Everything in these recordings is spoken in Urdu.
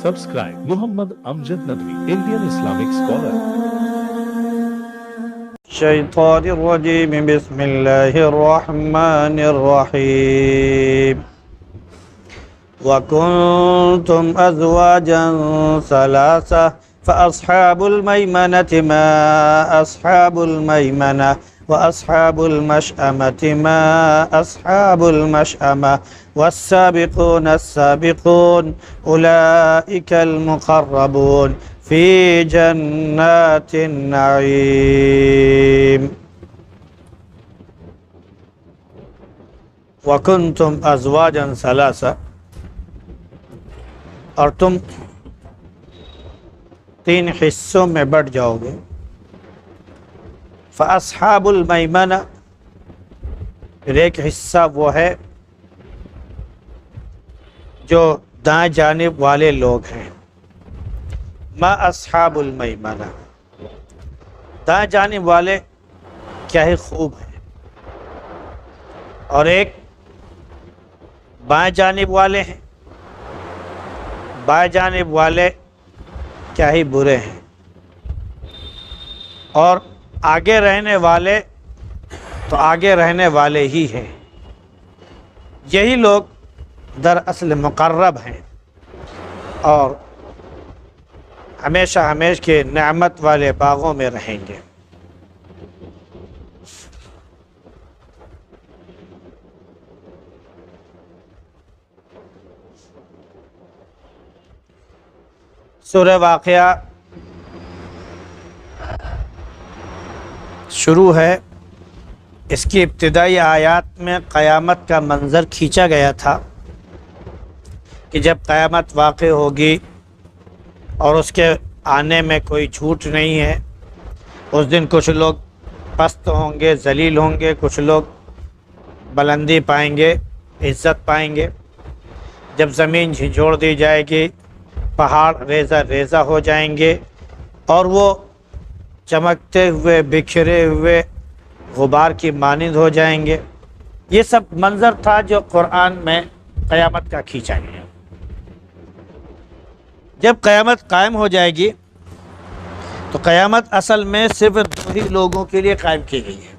Subscribe Muhammad Amjad Nadwi, Indian Islamic scholar. الشيطان الرجيم بسم الله الرحمن الرحيم وكنتم أزواجا ثلاثة فأصحاب الميمنة ما أصحاب الميمنة وأصحاب المشأمة ما أصحاب المشأمة والسابقون السابقون أولئك المقربون في جنات النعيم وَكُنْتُمْ أَزْوَاجًا ثَلَاثَةً اور تم تین حصوں میں بٹ جاؤ گے. فَأَصْحَابُ الْمَيْمَنَةِ پھر ایک حصہ وہ ہے جو دائیں جانب والے لوگ ہیں. ما اصحاب المیمنہ دائیں جانب والے کیا ہی خوب ہیں، اور ایک بائیں جانب والے ہیں. بائیں جانب والے کیا ہی برے ہیں، اور آگے رہنے والے تو آگے رہنے والے ہی ہیں. یہی لوگ دراصل مقرب ہیں اور ہمیشہ ہمیشہ کے نعمت والے باغوں میں رہیں گے. سورہ واقعہ شروع ہے. اس کی ابتدائی آیات میں قیامت کا منظر کھینچا گیا تھا کہ جب قیامت واقع ہوگی اور اس کے آنے میں کوئی جھوٹ نہیں ہے. اس دن کچھ لوگ پست ہوں گے، ذلیل ہوں گے، کچھ لوگ بلندی پائیں گے، عزت پائیں گے. جب زمین جھنجھوڑ دی جائے گی، پہاڑ ریزہ ریزہ ہو جائیں گے اور وہ چمکتے ہوئے بکھرے ہوئے غبار کی مانند ہو جائیں گے. یہ سب منظر تھا جو قرآن میں قیامت کا کھینچا گیا. جب قیامت قائم ہو جائے گی تو قیامت اصل میں صرف دو ہی لوگوں کے لیے قائم کی گئی ہے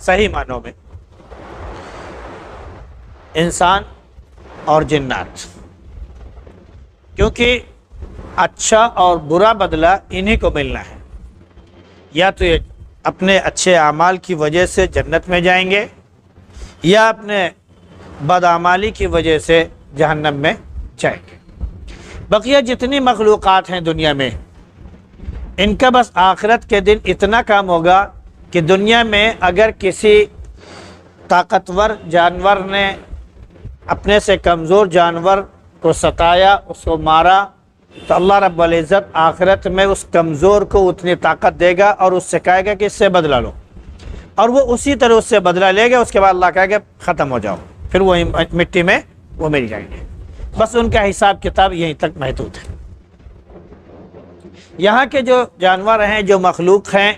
صحیح معنوں میں، انسان اور جنات. کیونکہ اچھا اور برا بدلہ انہی کو ملنا ہے. یا تو یہ اپنے اچھے اعمال کی وجہ سے جنت میں جائیں گے، یا اپنے بدعمالی کی وجہ سے جہنم میں جائیں گے. بقیہ جتنی مخلوقات ہیں دنیا میں، ان کا بس آخرت کے دن اتنا کام ہوگا کہ دنیا میں اگر کسی طاقتور جانور نے اپنے سے کمزور جانور کو ستایا، اس کو مارا، تو اللہ رب العزت آخرت میں اس کمزور کو اتنی طاقت دے گا اور اس سے کہے گا کہ اس سے بدلہ لو، اور وہ اسی طرح اس سے بدلہ لے گا. اس کے بعد اللہ کہے گا ختم ہو جاؤ، پھر وہ مٹی میں وہ مل جائیں گے. بس ان کا حساب کتاب یہیں تک محدود ہے. یہاں کے جو جانور ہیں، جو مخلوق ہیں،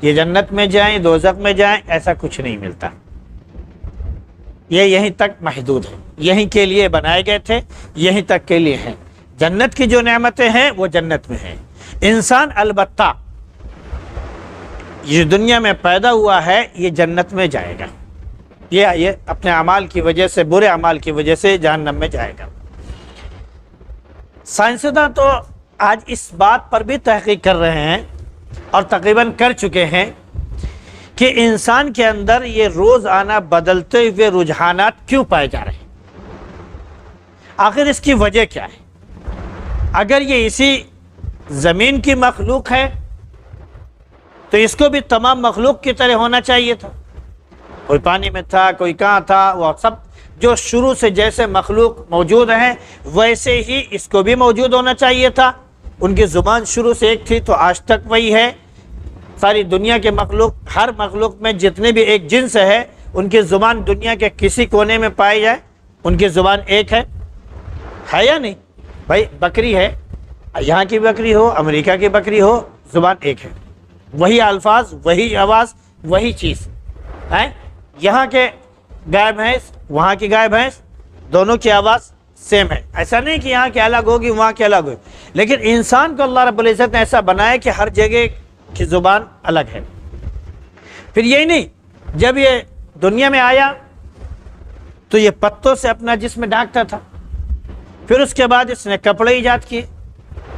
یہ جنت میں جائیں، دوزخ میں جائیں، ایسا کچھ نہیں ملتا. یہ یہیں تک محدود ہے، یہیں کے لیے بنائے گئے تھے، یہیں تک کے لیے ہیں. جنت کی جو نعمتیں ہیں وہ جنت میں ہیں. انسان البتہ یہ دنیا میں پیدا ہوا ہے، یہ جنت میں جائے گا. یہ اپنے اعمال کی وجہ سے، برے اعمال کی وجہ سے جہنم میں جائے گا. سائنسداں تو آج اس بات پر بھی تحقیق کر رہے ہیں اور تقریباً کر چکے ہیں کہ انسان کے اندر یہ روزانہ بدلتے ہوئے رجحانات کیوں پائے جا رہے ہیں، آخر اس کی وجہ کیا ہے. اگر یہ اسی زمین کی مخلوق ہے تو اس کو بھی تمام مخلوق کی طرح ہونا چاہیے تھا. کوئی پانی میں تھا، کوئی کہاں تھا، وہ سب جو شروع سے جیسے مخلوق موجود ہیں ویسے ہی اس کو بھی موجود ہونا چاہیے تھا. ان کی زبان شروع سے ایک تھی تو آج تک وہی ہے. ساری دنیا کے مخلوق، ہر مخلوق میں جتنے بھی ایک جنس ہے، ان کی زبان دنیا کے کسی کونے میں پائی جائے ان کی زبان ایک ہے یا نہیں؟ بھائی بکری ہے، یہاں کی بکری ہو، امریکہ کی بکری ہو، زبان ایک ہے. وہی الفاظ، وہی آواز، وہی چیز ہے. یہاں کے گائے بھینس، وہاں کی گائے بھینس، دونوں کی آواز سیم ہے. ایسا نہیں کہ یہاں کے الگ ہوگی وہاں کے الگ ہوگی, لیکن انسان کو اللہ رب العزت نے ایسا بنایا کہ ہر جگہ کی زبان الگ ہے. پھر یہی نہیں, جب یہ دنیا میں آیا تو یہ پتوں سے اپنا جسم ڈھانکتا تھا. پھر اس کے بعد اس نے کپڑے ایجاد کیے.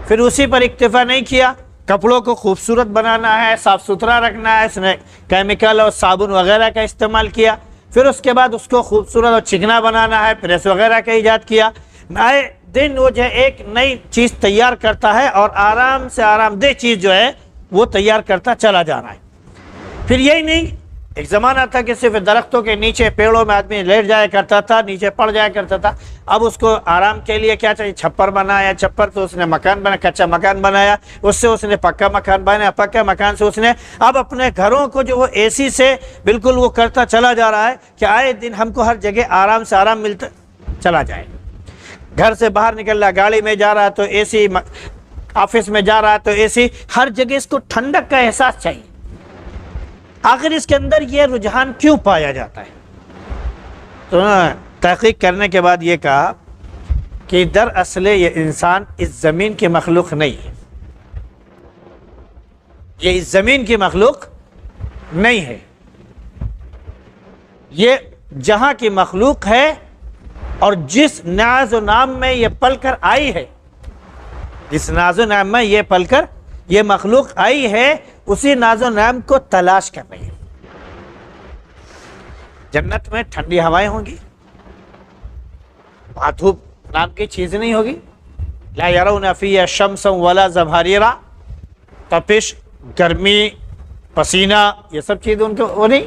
پھر اسی پر اکتفا نہیں کیا, کپڑوں کو خوبصورت بنانا ہے, صاف ستھرا رکھنا ہے, اس نے کیمیکل اور صابن وغیرہ کا استعمال کیا. پھر اس کے بعد اس کو خوبصورت اور چکنا بنانا ہے, پریس وغیرہ کا ایجاد کیا. آئے دن وہ جو ہے ایک نئی چیز تیار کرتا ہے اور آرام سے آرام دہ چیز جو ہے وہ تیار کرتا چلا جا رہا ہے. پھر یہی نہیں, ایک زمانہ تھا کہ صرف درختوں کے نیچے پیڑوں میں آدمی لیٹ جایا کرتا تھا, نیچے پڑ جایا کرتا تھا. اب اس کو آرام کے لیے کیا چاہیے, چھپر بنایا, چھپر تو اس نے مکان بنا, کچا مکان بنایا, اس سے اس نے پکا مکان بنایا, پکا مکان سے اس نے اب اپنے گھروں کو جو وہ اے سی سے بالکل وہ کرتا چلا جا رہا ہے کہ آئے دن ہم کو ہر جگہ آرام سے آرام ملتا چلا جائے. گھر سے باہر نکل رہا, گاڑی میں جا رہا ہے تو اے سی, آفس میں جا رہا ہے تو اے سی, ہر جگہ اس کو ٹھنڈک کا احساس چاہیے. آخر اس کے اندر یہ رجحان کیوں پایا جاتا ہے؟ تو تحقیق کرنے کے بعد یہ کہا کہ دراصل یہ انسان اس زمین کی مخلوق نہیں ہے. یہ اس زمین کی مخلوق نہیں ہے, یہ جہاں کی مخلوق ہے. اور جس ناز و نام میں یہ پل کر آئی ہے, جس ناز و نام میں یہ پل کر یہ مخلوق آئی ہے, اسی ناز و نام کو تلاش کر رہی ہے. جنت میں ٹھنڈی ہوائیں ہوں گی, وہاں دھوپ نام کی چیز نہیں ہوگی. لا یرون فیہا شمسا ولا زمہریرا, تپش, گرمی, پسینہ, یہ سب چیز ان کو وہ نہیں.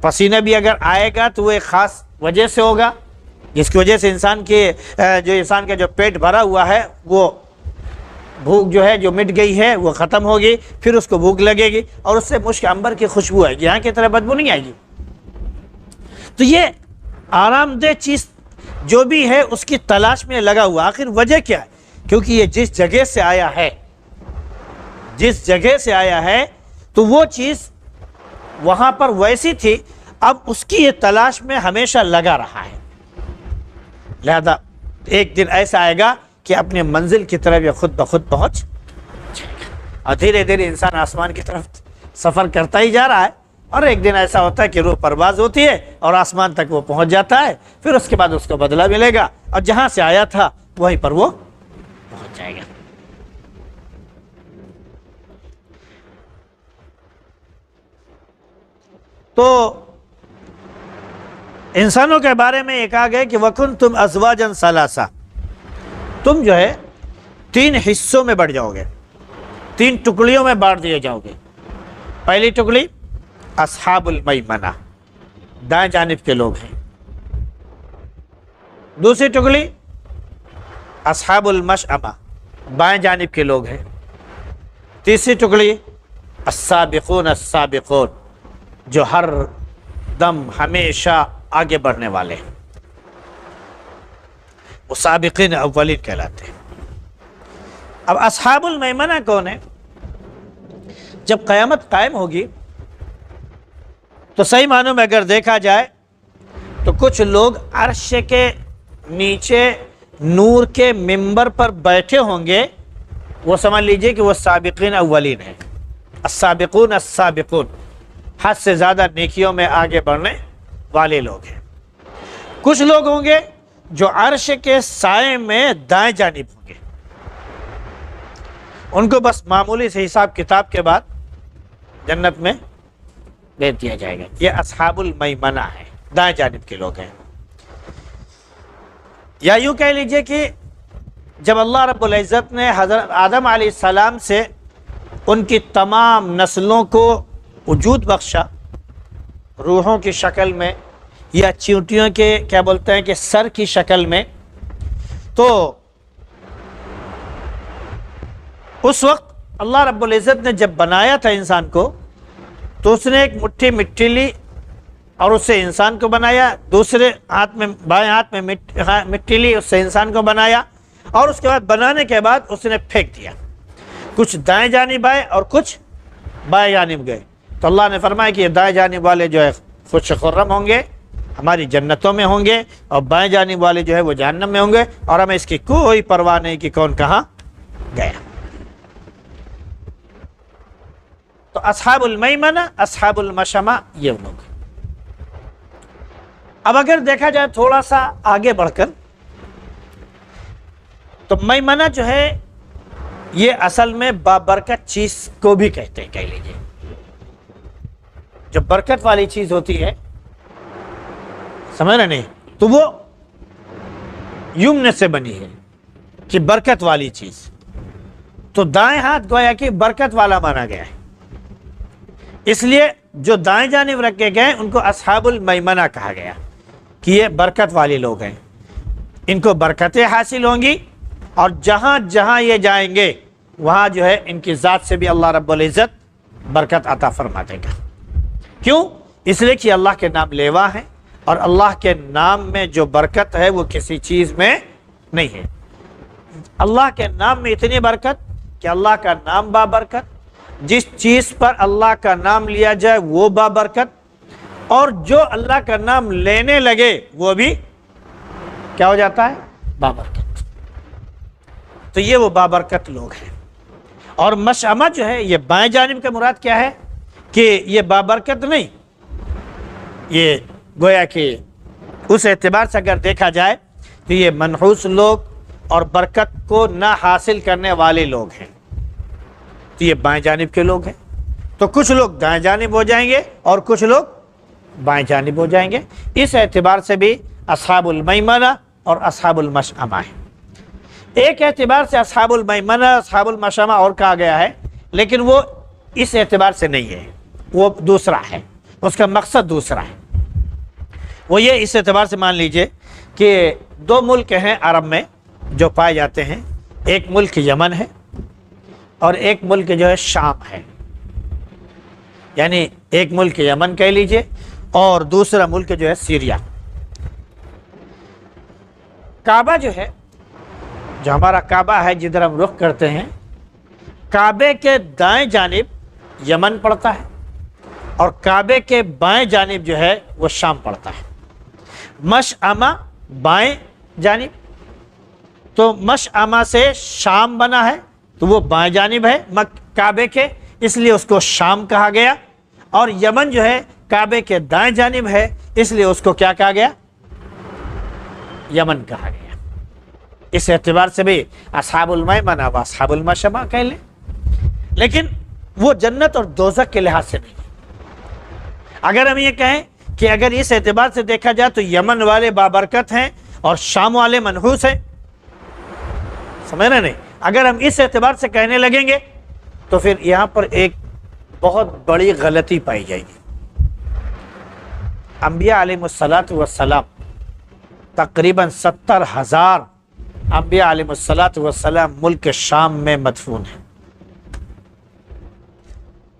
پسینہ بھی اگر آئے گا تو وہ ایک خاص وجہ سے ہوگا, جس کی وجہ سے انسان کا جو پیٹ بھرا ہوا ہے وہ بھوک جو ہے جو مٹ گئی ہے وہ ختم ہوگی. پھر اس کو بھوک لگے گی اور اس سے مشک عنبر کی خوشبو آئے گی, یہاں کی طرح بدبو نہیں آئے گی. تو یہ آرام دہ چیز جو بھی ہے اس کی تلاش میں لگا ہوا. آخر وجہ کیا ہے؟ کیونکہ یہ جس جگہ سے آیا ہے, جس جگہ سے آیا ہے تو وہ چیز وہاں پر ویسی تھی, اب اس کی یہ تلاش میں ہمیشہ لگا رہا ہے. لہذا ایک دن ایسا آئے گا کہ اپنے منزل کی طرف یہ خود بخود پہنچ جائے گا. اور دھیرے دھیرے انسان آسمان کی طرف سفر کرتا ہی جا رہا ہے, اور ایک دن ایسا ہوتا ہے کہ روح پرواز ہوتی ہے اور آسمان تک وہ پہنچ جاتا ہے. پھر اس کے بعد اس کو بدلہ ملے گا, اور جہاں سے آیا تھا وہیں پر وہ پہنچ جائے گا. تو انسانوں کے بارے میں یہ کہا گیا کہ وَكُنْتُمْ أَزْوَاجًا ثَلَاثًا, تم جو ہے 3 حصوں میں بڑھ جاؤ گے, 3 ٹکڑیوں میں بانٹ دیے جاؤ گے. پہلی ٹکڑی اصحاب المیمنہ, دائیں جانب کے لوگ ہیں. دوسری ٹکڑی اصحاب المشأمہ, بائیں جانب کے لوگ ہیں. تیسری ٹکڑی السابقون السابقون, جو ہر دم ہمیشہ آگے بڑھنے والے ہیں, وہ سابقین اولین کہلاتے ہیں. اب اصحاب المیمنہ کون ہے؟ جب قیامت قائم ہوگی تو صحیح معنوں میں اگر دیکھا جائے تو کچھ لوگ عرش کے نیچے نور کے منبر پر بیٹھے ہوں گے, وہ سمجھ لیجئے کہ وہ سابقین اولین ہیں. السابقون السابقون, حد سے زیادہ نیکیوں میں آگے بڑھنے والے لوگ ہیں. کچھ لوگ ہوں گے جو عرش کے سائے میں دائیں جانب ہوں گے, ان کو بس معمولی سے حساب کتاب کے بعد جنت میں بھیج دیا جائے گا. یہ اصحاب المیمنہ ہے, دائیں جانب کے لوگ ہیں. یا یوں کہہ لیجئے کہ جب اللہ رب العزت نے حضرت آدم علیہ السلام سے ان کی تمام نسلوں کو وجود بخشا, روحوں کی شکل میں یا چیونٹیوں کے کیا بولتے ہیں کہ سر کی شکل میں, تو اس وقت اللہ رب العزت نے جب بنایا تھا انسان کو تو اس نے ایک مٹھی مٹی لی اور اس سے انسان کو بنایا. دوسرے ہاتھ میں, بائیں ہاتھ میں مٹی لی, اس سے انسان کو بنایا, اور اس کے بعد بنانے کے بعد اس نے پھینک دیا. کچھ دائیں جانب آئے اور کچھ بائیں جانب گئے. تو اللہ نے فرمایا کہ یہ دائیں جانب والے جو ہے خوش خرم ہوں گے, ہماری جنتوں میں ہوں گے اور بائیں جانب والے جو ہے وہ جہنم میں ہوں گے، اور ہمیں اس کی کوئی پرواہ نہیں کہ کون کہاں گیا۔ تو اصحاب المیمنہ، اصحاب المشأمہ یہ لوگ۔ اب اگر دیکھا جائے تھوڑا سا آگے بڑھ کر، تو میمنہ جو ہے یہ اصل میں بابرکت چیز کو بھی کہتے ہیں، کہہ لیجیے جو برکت والی چیز ہوتی ہے، سمجھ رہے نہیں، تو وہ یمن سے بنی ہے کہ برکت والی چیز، تو دائیں ہاتھ گویا کہ برکت والا مانا گیا ہے، اس لیے جو دائیں جانب رکھے گئے ان کو اصحاب المیمنہ کہا گیا کہ یہ برکت والے لوگ ہیں، ان کو برکتیں حاصل ہوں گی، اور جہاں جہاں یہ جائیں گے وہاں جو ہے ان کی ذات سے بھی اللہ رب العزت برکت عطا فرما دے گا۔ کیوں؟ اس لیے کہ اللہ کے نام لیوا ہیں، اور اللہ کے نام میں جو برکت ہے وہ کسی چیز میں نہیں ہے۔ اللہ کے نام میں اتنی برکت کہ اللہ کا نام بابرکت، جس چیز پر اللہ کا نام لیا جائے وہ بابرکت، اور جو اللہ کا نام لینے لگے وہ بھی کیا ہو جاتا ہے؟ بابرکت۔ تو یہ وہ بابرکت لوگ ہیں۔ اور مشأمہ جو ہے یہ بائیں جانب کا مراد کیا ہے کہ یہ بابرکت نہیں، یہ گویا کہ اس اعتبار سے اگر دیکھا جائے تو یہ منحوس لوگ اور برکت کو نہ حاصل کرنے والے لوگ ہیں، تو یہ بائیں جانب کے لوگ ہیں۔ تو کچھ لوگ دائیں جانب ہو جائیں گے اور کچھ لوگ بائیں جانب ہو جائیں گے، اس اعتبار سے بھی اصحاب المیمنہ اور اصحاب المشأمہ ہیں۔ ایک اعتبار سے اصحاب المیمنہ، اصحاب المشأمہ اور کہا گیا ہے، لیکن وہ اس اعتبار سے نہیں ہے، وہ دوسرا ہے، اس کا مقصد دوسرا ہے۔ وہ یہ اس اعتبار سے مان لیجئے کہ دو ملک ہیں عرب میں جو پائے جاتے ہیں، ایک ملک یمن ہے اور ایک ملک جو ہے شام ہے، یعنی ایک ملک یمن کہہ لیجئے اور دوسرا ملک جو ہے سیریا۔ کعبہ جو ہے، جو ہمارا کعبہ ہے جدھر ہم رخ کرتے ہیں، کعبے کے دائیں جانب یمن پڑتا ہے اور کعبے کے بائیں جانب جو ہے وہ شام پڑتا ہے۔ مشأمہ بائیں جانب، تو مشأمہ سے شام بنا ہے تو وہ بائیں جانب ہے کعبے کے، اس لیے اس کو شام کہا گیا، اور یمن جو ہے کعبے کے دائیں جانب ہے، اس لیے اس کو کیا کہا گیا؟ یمن کہا گیا۔ اس اعتبار سے بھی اصحاب المیمنہ و اصحاب المشأمہ کہہ لیں، لیکن وہ جنت اور دوزخ کے لحاظ سے نہیں۔ اگر ہم یہ کہیں کہ اگر اس اعتبار سے دیکھا جائے تو یمن والے بابرکت ہیں اور شام والے منحوس ہیں، سمجھ رہے نہیں؟ اگر ہم اس اعتبار سے کہنے لگیں گے تو پھر یہاں پر ایک بہت بڑی غلطی پائی جائے گی۔ انبیاء علیہ السلام تقریباً 70,000 انبیاء علیہ السلام ملک شام میں مدفون ہیں،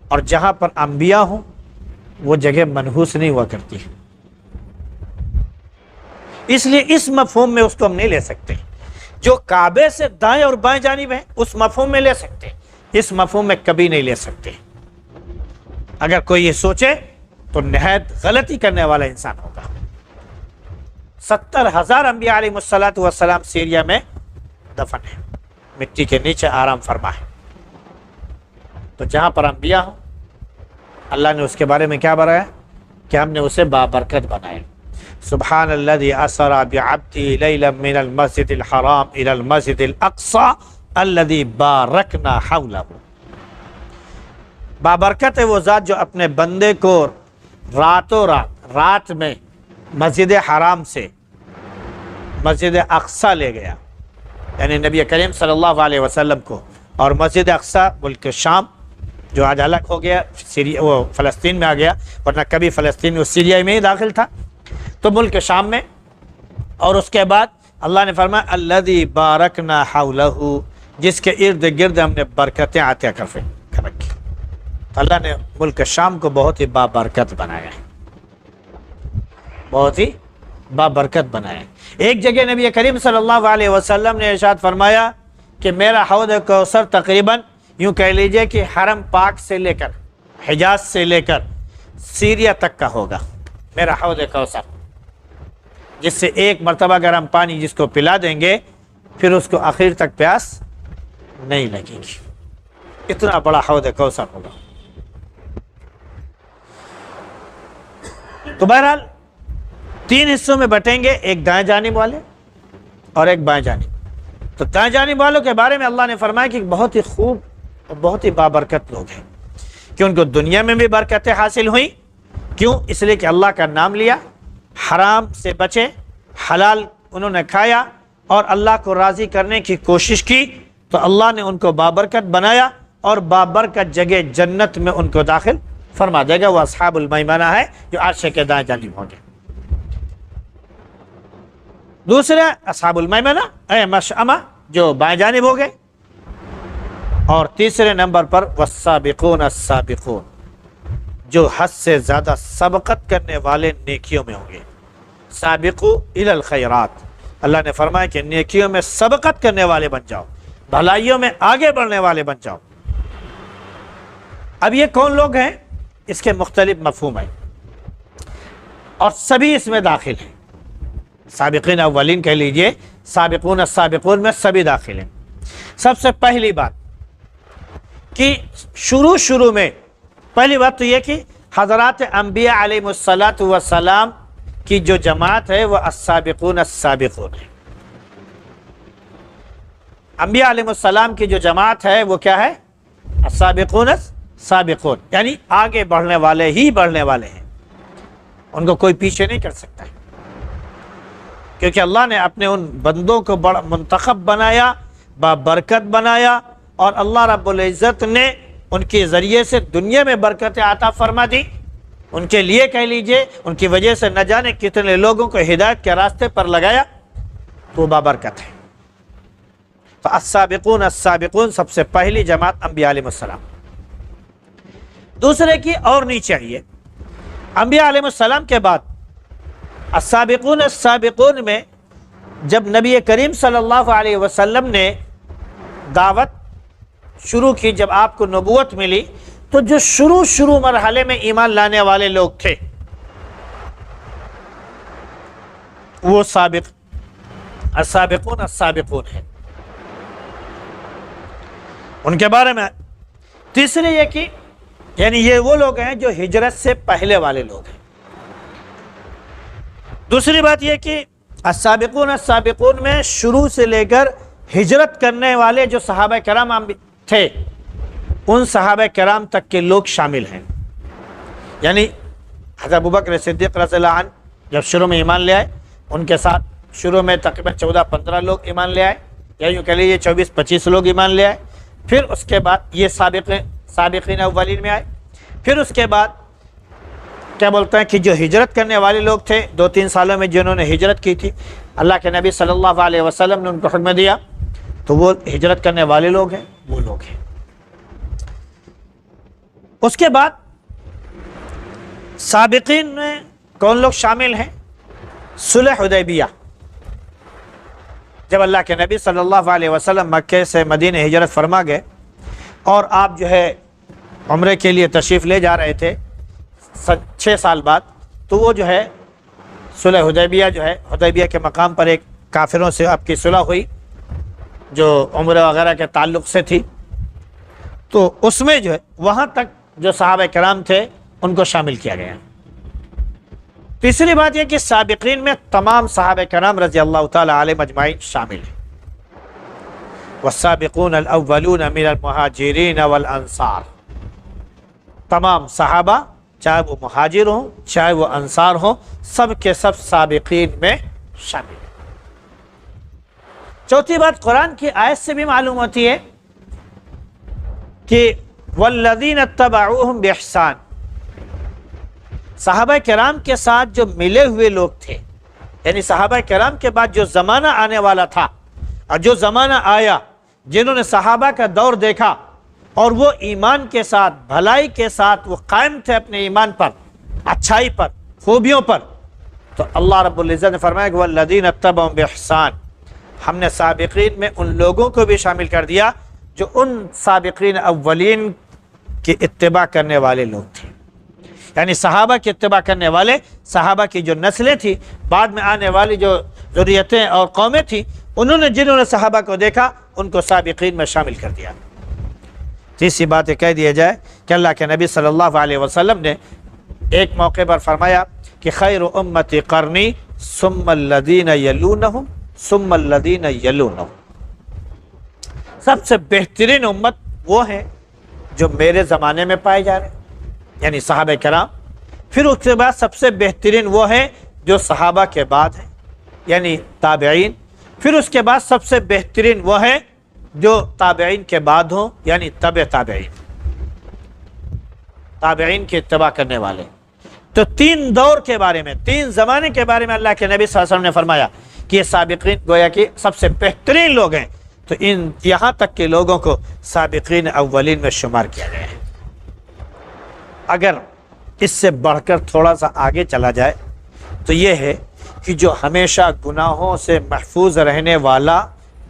اور جہاں پر انبیاء ہوں وہ جگہ منحوس نہیں ہوا کرتی ہے، اس لیے اس مفہوم میں اس کو ہم نہیں لے سکتے۔ جو کعبے سے دائیں اور بائیں جانب ہے اس مفہوم میں لے سکتے، اس مفہوم میں کبھی نہیں لے سکتے۔ اگر کوئی یہ سوچے تو نہایت غلطی کرنے والا انسان ہوگا۔ 70,000 انبیاء علیہ السلام سیریا میں دفن ہیں، مٹی کے نیچے آرام فرما ہے۔ تو جہاں پر انبیاء ہوں اللہ نے اس کے بارے میں کیا بتایا کہ ہم نے اسے بابرکت بنایا۔ سبحان الذی اسری بعبدہ لیلا من المسجد الحرام الی المسجد الاقصی الذی بارکنا حولہ۔ بابرکت ہے وہ ذات جو اپنے بندے کو رات میں مسجد حرام سے مسجد اقصی لے گیا، یعنی نبی کریم صلی اللہ علیہ وسلم کو، اور مسجد اقصی ملک شام جو آج الگ ہو گیا، سیریا وہ فلسطین میں آ گیا، ورنہ کبھی فلسطین وہ سیریا میں ہی داخل تھا، تو ملک شام میں۔ اور اس کے بعد اللہ نے فرمایا الذی بارکنا حولہ، جس کے ارد گرد ہم نے برکتیں عطا کر رکھی۔ تو اللہ نے ملک شام کو بہت ہی بابرکت بنایا ہے، بہت ہی بابرکت بنایا ہے۔ ایک جگہ نبی کریم صلی اللہ علیہ وسلم نے ارشاد فرمایا کہ میرا حوض کوثر تقریباً یوں کہہ لیجئے کہ حرم پاک سے لے کر حجاز سے لے کر سیریا تک کا ہوگا، میرا حوض کوثر جس سے ایک مرتبہ گرم پانی جس کو پلا دیں گے پھر اس کو آخر تک پیاس نہیں لگے گی. اتنا بڑا حوض کوثر ہوگا. تو بہرحال 3 حصوں میں بٹیں گے، ایک دائیں جانب والے اور ایک بائیں جانب. تو دائیں جانب والوں کے بارے میں اللہ نے فرمایا کہ بہت ہی خوب اور بہت ہی بابرکت لوگ ہیں، کہ ان کو دنیا میں بھی برکتیں حاصل ہوئیں. کیوں؟ اس لیے کہ اللہ کا نام لیا، حرام سے بچے، حلال انہوں نے کھایا اور اللہ کو راضی کرنے کی کوشش کی، تو اللہ نے ان کو بابرکت بنایا اور بابرکت جگہ جنت میں ان کو داخل فرما دے گا. وہ اصحاب المیمنہ ہے جو عرش کے دائیں جانب ہوں گے. دوسرے اصحاب المیمنہ اے مشأمہ جو بائیں جانب ہو گئے. اور تیسرے نمبر پر والسابقون السابقون جو حد سے زیادہ سبقت کرنے والے نیکیوں میں ہوں گے. سابقو الی الخیرات، اللہ نے فرمایا کہ نیکیوں میں سبقت کرنے والے بن جاؤ، بھلائیوں میں آگے بڑھنے والے بن جاؤ. اب یہ کون لوگ ہیں؟ اس کے مختلف مفہوم ہیں اور سبھی اس میں داخل ہیں. سابقین اولین کہہ لیجئے، سابقون السابقون میں سبھی داخل ہیں. سب سے پہلی بات کہ شروع میں پہلی بات تو یہ کہ حضرات انبیاء علیہ الصلاۃ والسلام کی جو جماعت ہے وہ السابقون السابقون ہے. انبیاء علیہ السلام کی جو جماعت ہے وہ کیا ہے؟ السابقون السابقون، یعنی آگے بڑھنے والے ہی بڑھنے والے ہیں، ان کو کوئی پیچھے نہیں کر سکتا ہے. کیونکہ اللہ نے اپنے ان بندوں کو بڑا منتخب بنایا، بابرکت بنایا، اور اللہ رب العزت نے ان کے ذریعے سے دنیا میں برکتیں عطا فرما دی. ان کے لیے کہہ لیجئے ان کی وجہ سے نہ جانے کتنے لوگوں کو ہدایت کے راستے پر لگایا، تو بابرکت ہے. فالسابقون السابقون سب سے پہلی جماعت انبیاء علیہ السلام. دوسرے کی اور نیچے آئیے، انبیاء علیہ السلام کے بعد السابقون السابقون میں جب نبی کریم صلی اللہ علیہ وسلم نے دعوت شروع کی، جب آپ کو نبوت ملی، تو جو شروع مرحلے میں ایمان لانے والے لوگ تھے وہ السابقون السابقون ہیں. ان کے بارے میں تیسرے یہ کہ یعنی یہ وہ لوگ ہیں جو ہجرت سے پہلے والے لوگ ہیں. دوسری بات یہ کہ السابقون السابقون میں شروع سے لے کر ہجرت کرنے والے جو صحابہ کرام تھے ان صحابہ کرام تک کے لوگ شامل ہیں. یعنی حضرت ابوبکر صدیق رضی اللہ عنہ جب شروع میں ایمان لے آئے، ان کے ساتھ شروع میں تقریباً 14-15 لوگ ایمان لے آئے، یا یوں کہہ لیجیے 24-25 لوگ ایمان لے آئے. پھر اس کے بعد یہ سابقین اولین میں آئے. پھر اس کے بعد کیا بولتے ہیں کہ جو ہجرت کرنے والے لوگ تھے 2-3 سالوں میں جنہوں نے ہجرت کی تھی، اللہ کے نبی صلی اللہ علیہ وسلم نے ان کو حکم دیا، تو وہ ہجرت کرنے والے لوگ ہیں، وہ لوگ ہیں. اس کے بعد سابقین میں کون لوگ شامل ہیں؟ صلح حدیبیہ، جب اللہ کے نبی صلی اللہ علیہ وسلم مکے سے مدینہ ہجرت فرما گئے اور آپ جو ہے عمرے کے لیے تشریف لے جا رہے تھے 6 سال بعد، تو وہ جو ہے صلح حدیبیہ جو ہے حدیبیہ کے مقام پر ایک کافروں سے آپ کی صلح ہوئی جو عمرے وغیرہ کے تعلق سے تھی. تو اس میں جو ہے وہاں تک جو صحابہ کرام تھے ان کو شامل کیا گیا. تیسری بات یہ کہ سابقین میں تمام صحابہ کرام رضی اللہ تعالی علیہ مجمعین شامل ہیں. والسابقون الاولون من المہاجرین والانصار، تمام صحابہ چاہے وہ مہاجر ہوں چاہے وہ انصار ہوں، سب کے سب سابقین میں شامل ہیں. چوتھی بات قرآن کی آیت سے بھی معلوم ہوتی ہے کہ والذین اتبعوہم باحسان، صحابہ کرام کے ساتھ جو ملے ہوئے لوگ تھے، یعنی صحابہ کرام کے بعد جو زمانہ آنے والا تھا اور جو زمانہ آیا، جنہوں نے صحابہ کا دور دیکھا اور وہ ایمان کے ساتھ بھلائی کے ساتھ وہ قائم تھے اپنے ایمان پر، اچھائی پر، خوبیوں پر، تو اللہ رب العزت نے فرمایا کہ والذین اتبعوہم باحسان، ہم نے سابقین میں ان لوگوں کو بھی شامل کر دیا جو ان سابقین اولین کی اتباع کرنے والے لوگ تھے. یعنی صحابہ کی اتباع کرنے والے، صحابہ کی جو نسلیں تھی، بعد میں آنے والی جو ذریتیں اور قومیں تھیں، جنہوں نے صحابہ کو دیکھا ان کو سابقین میں شامل کر دیا۔ تیسری بات یہ کہہ دیا جائے کہ اللہ کے نبی صلی اللہ علیہ وسلم نے ایک موقع پر فرمایا کہ خیر امتی قرنی ثم الذین یلونہم ثم الذین یلونہم، سب سے بہترین امت وہ ہیں جو میرے زمانے میں پائے جا رہے ہیں، یعنی صحابہ کرام، پھر اس کے بعد سب سے بہترین وہ ہیں جو صحابہ کے بعد ہیں، یعنی تابعین، پھر اس کے بعد سب سے بہترین وہ ہیں جو تابعین کے بعد ہوں، یعنی تبع تابعین، تابعین کی اتباع کرنے والے۔ تو تین دور کے بارے میں، تین زمانے کے بارے میں اللہ کے نبی صلی اللہ علیہ وسلم نے فرمایا کہ یہ سابقین گویا کہ سب سے بہترین لوگ ہیں، تو یہاں تک کہ لوگوں کو سابقین اولین میں شمار کیا گیا ہے۔ اگر اس سے بڑھ کر تھوڑا سا آگے چلا جائے تو یہ ہے کہ جو ہمیشہ گناہوں سے محفوظ رہنے والا،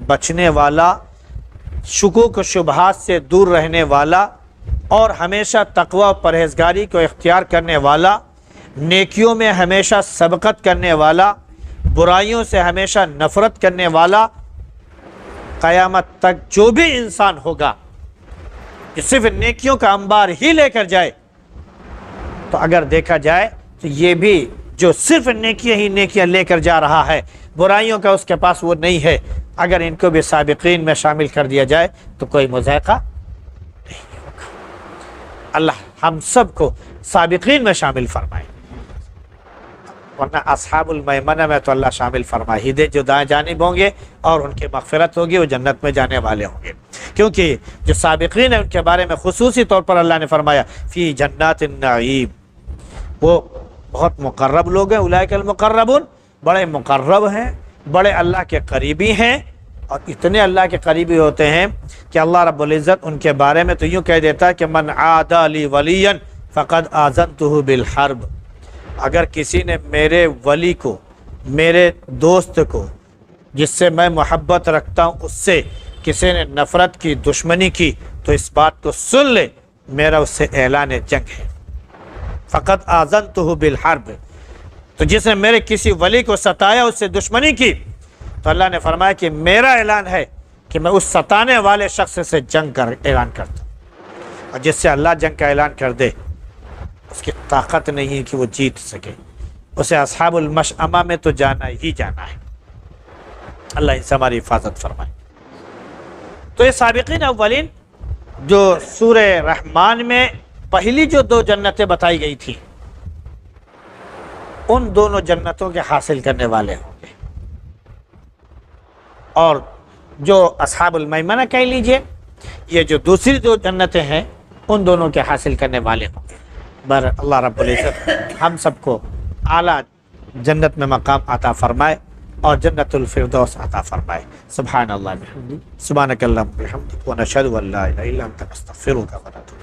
بچنے والا، شکوک و شبہات سے دور رہنے والا، اور ہمیشہ تقوی و پرہیزگاری کو اختیار کرنے والا، نیکیوں میں ہمیشہ سبقت کرنے والا، برائیوں سے ہمیشہ نفرت کرنے والا، قیامت تک جو بھی انسان ہوگا کہ صرف نیکیوں کا انبار ہی لے کر جائے، تو اگر دیکھا جائے تو یہ بھی جو صرف نیکیاں لے کر جا رہا ہے، برائیوں کا اس کے پاس وہ نہیں ہے، اگر ان کو بھی سابقین میں شامل کر دیا جائے تو کوئی مضائقہ نہیں ہوگا۔ اللہ ہم سب کو سابقین میں شامل فرمائے، ورنہ اصحاب المیمنہ میں تو اللہ شامل فرما ہی دے، جو دائیں جانب ہوں گے اور ان کی مغفرت ہوگی، وہ جنت میں جانے والے ہوں گے، کیونکہ جو سابقین ہیں ان کے بارے میں خصوصی طور پر اللہ نے فرمایا فی جنات النعیم، وہ بہت مقرب لوگ ہیں، اولئک المقربون، بڑے مقرب ہیں، بڑے اللہ کے قریبی ہیں، اور اتنے اللہ کے قریبی ہوتے ہیں کہ اللہ رب العزت ان کے بارے میں تو یوں کہہ دیتا ہے کہ من عادی لی ولیا فقد آذنتہ بالحرب، اگر کسی نے میرے ولی کو، میرے دوست کو، جس سے میں محبت رکھتا ہوں، اس سے کسی نے نفرت کی، دشمنی کی، تو اس بات کو سن لے، میرا اس سے اعلان جنگ ہے۔ فقط آذنتہ بالحرب، تو جس نے میرے کسی ولی کو ستایا، اس سے دشمنی کی، تو اللہ نے فرمایا کہ میرا اعلان ہے کہ میں اس ستانے والے شخص سے جنگ کا اعلان کرتا ہوں، اور جس سے اللہ جنگ کا اعلان کر دے اس کی طاقت نہیں ہے کہ وہ جیت سکے، اسے اصحاب المشأمہ میں تو جانا ہی جانا ہے۔ اللہ ان سے ہماری حفاظت فرمائے۔ تو یہ سابقین اولین جو سورہ رحمان میں پہلی جو دو جنتیں بتائی گئی تھی، ان دونوں جنتوں کے حاصل کرنے والے ہوں گے، اور جو اصحاب المیمنہ کہہ لیجئے، یہ جو دوسری دو جنتیں ہیں، ان دونوں کے حاصل کرنے والے ہوں گے۔ بر اللہ رب العزت ہم سب کو اعلیٰ جنت میں مقام عطا فرمائے اور جنت الفردوس عطا فرمائے۔ سبحان اللہ بحمدہ، سبحانک اللہم وبحمدک، ونشہد ان لا الہ الا انت نستغفرک ونتوب۔